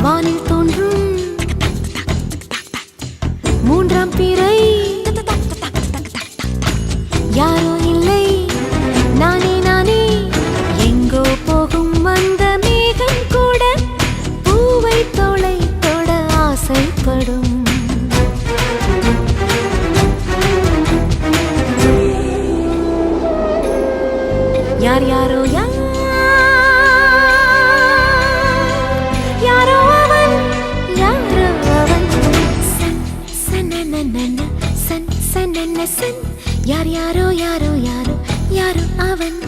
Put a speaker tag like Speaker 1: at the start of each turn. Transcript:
Speaker 1: வானில் தோன்றும் மூன்றாம் பிறை யாரோ இல்லை நானே நானே எங்கோ போகும் வந்த மேகம் கூட பூவை தோளை தொட ஆசைப்படும் யார் யாரோ யாரோ அவன் சன் சனனன சன் சனன சன் யார் யாரோ யாரோ யாரோ யாரோ அவன்